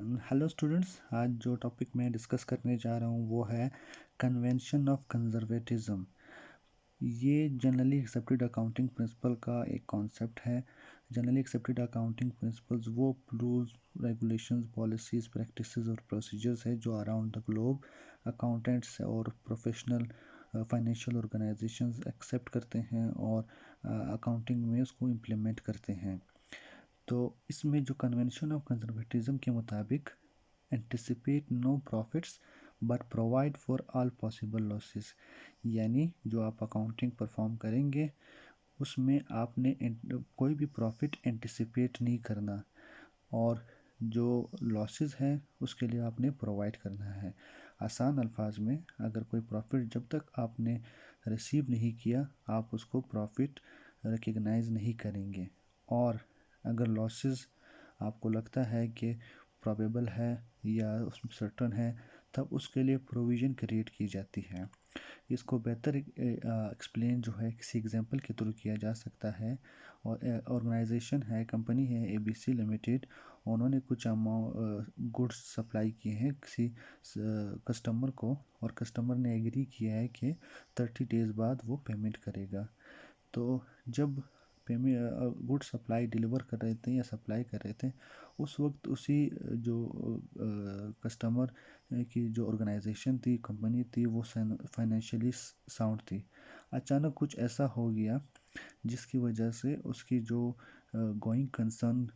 Hello students, आज जो topic मैं डिस्कस करने जा रहा हूँ वो है कन्वेंशन ऑफ कंजर्वेटिज्म। ये जनरली एक्सेप्टेड अकाउंटिंग प्रिंसिपल का एक कॉन्सेप्ट है। जनरली एक्सेप्टेड अकाउंटिंग प्रिंसिपल्स वो रूल्स, रेगुलेशंस, पॉलिसीज़, प्रैक्टिसेस और प्रोसीजर्स है जो अराउंड द ग्लोब अकाउंटेंट्स और प्रोफेशनल फाइनेंशियल ऑर्गेनाइजेशंस एक्सेप्ट करते हैं और अकाउंटिंग में उसको इम्प्लीमेंट करते हैं। तो इसमें जो कन्वेंशन ऑफ कंजर्वेटिज्म के मुताबिक anticipate no profits but provide for all possible losses, यानी जो आप अकाउंटिंग परफॉर्म करेंगे उसमें आपने कोई भी प्रॉफिट एंटिसिपेट नहीं करना और जो लॉसेस हैं उसके लिए आपने प्रोवाइड करना है। आसान अल्फाज में, अगर कोई प्रॉफिट जब तक आपने रिसीव नहीं किया आप उसको प्रॉफिट रिकग्नाइज नहीं करेंगे, और अगर लॉसेस आपको लगता है कि प्रोबेबल है या उसमें सर्टन है तब उसके लिए प्रोविज़न क्रिएट की जाती है। इसको बेहतर एक्सप्लेन जो है किसी एग्जांपल के थ्रू किया जा सकता है। और ऑर्गेनाइजेशन है, कंपनी है ABC लिमिटेड, उन्होंने कुछ गुड्स सप्लाई किए हैं किसी कस्टमर को और कस्टमर ने एग्री किया है कि 30 डेज़ बाद वो पेमेंट करेगा। तो जब पेमेंट गुड सप्लाई डिलीवर कर रहे थे या सप्लाई कर रहे थे उस वक्त उसी जो कस्टमर की जो ऑर्गेनाइजेशन थी, कंपनी थी, वो फाइनेंशियली साउंड थी। अचानक कुछ ऐसा हो गया जिसकी वजह से उसकी जो गोइंग कंसर्न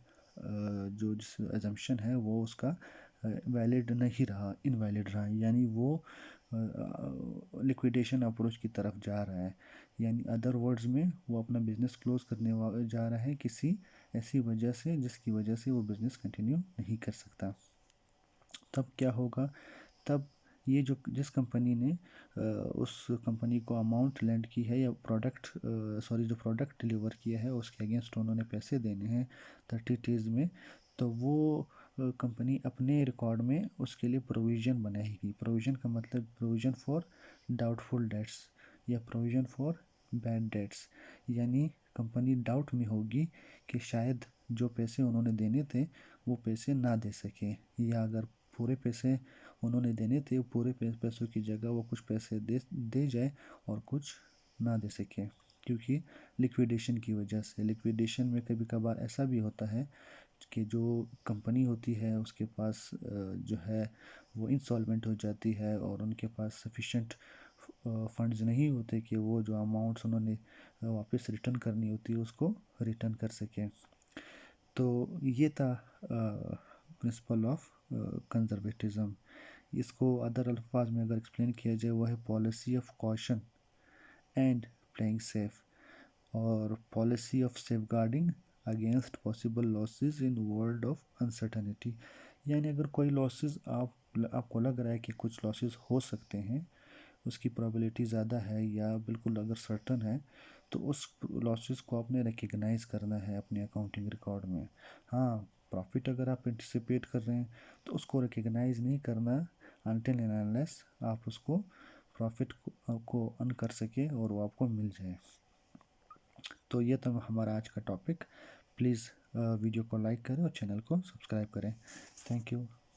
जो जिस एजम्पशन है वो उसका वैलिड नहीं रहा, इनवैलिड रहा, यानी वो लिक्विडेशन अप्रोच की तरफ जा रहा है। यानी अदर वर्ड्स में वो अपना बिज़नेस क्लोज करने जा रहा है किसी ऐसी वजह से जिसकी वजह से वो बिज़नेस कंटिन्यू नहीं कर सकता। तब क्या होगा? तब ये जो जिस कंपनी ने उस कंपनी को अमाउंट लेंड की है या जो प्रोडक्ट डिलीवर किया है उसके अगेंस्ट उन्होंने पैसे देने हैं 30 डेज़ में, तो वो कंपनी अपने रिकॉर्ड में उसके लिए प्रोविज़न बनाएगी। प्रोविज़न का मतलब प्रोविज़न फॉर डाउटफुल डेट्स या प्रोविज़न फॉर बैड डेट्स, यानी कंपनी डाउट में होगी कि शायद जो पैसे उन्होंने देने थे वो पैसे ना दे सके, या अगर पूरे पैसे उन्होंने देने थे पूरे पैसों की जगह वो कुछ पैसे दे जाए और कुछ ना दे सके, क्योंकि लिक्विडेशन की वजह से। लिक्विडेशन में कभी कभार ऐसा भी होता है कि जो कंपनी होती है उसके पास जो है वो इंसॉल्वेंट हो जाती है और उनके पास सफिशेंट फंड्स नहीं होते कि वो जो अमाउंट्स उन्होंने वापस रिटर्न करनी होती है उसको रिटर्न कर सकें। तो ये था प्रिंसिपल ऑफ कंजर्वेटिज्म। इसको अदर अल्फाज में अगर एक्सप्लेन किया जाए वो है policy of caution and playing safe, और policy of safeguarding against possible losses in world of uncertainty. यानी अगर कोई लॉसेस आपको लग रहा है कि कुछ लॉसेस हो सकते हैं, उसकी प्रोबेबिलिटी ज़्यादा है या बिल्कुल अगर सर्टन है, तो उस लॉसेस को आपने रिकग्नाइज करना है अपने अकाउंटिंग रिकॉर्ड में। हाँ, प्रॉफिट अगर आप एंटिसिपेट कर रहे हैं तो उसको रिकग्नाइज नहीं करना अनटिल एंड अनलेस आप उसको प्रॉफिट को अर्न कर सके और वो आपको मिल जाए। तो ये था हमारा आज का टॉपिक। प्लीज़ वीडियो को लाइक करें और चैनल को सब्सक्राइब करें। Thank you.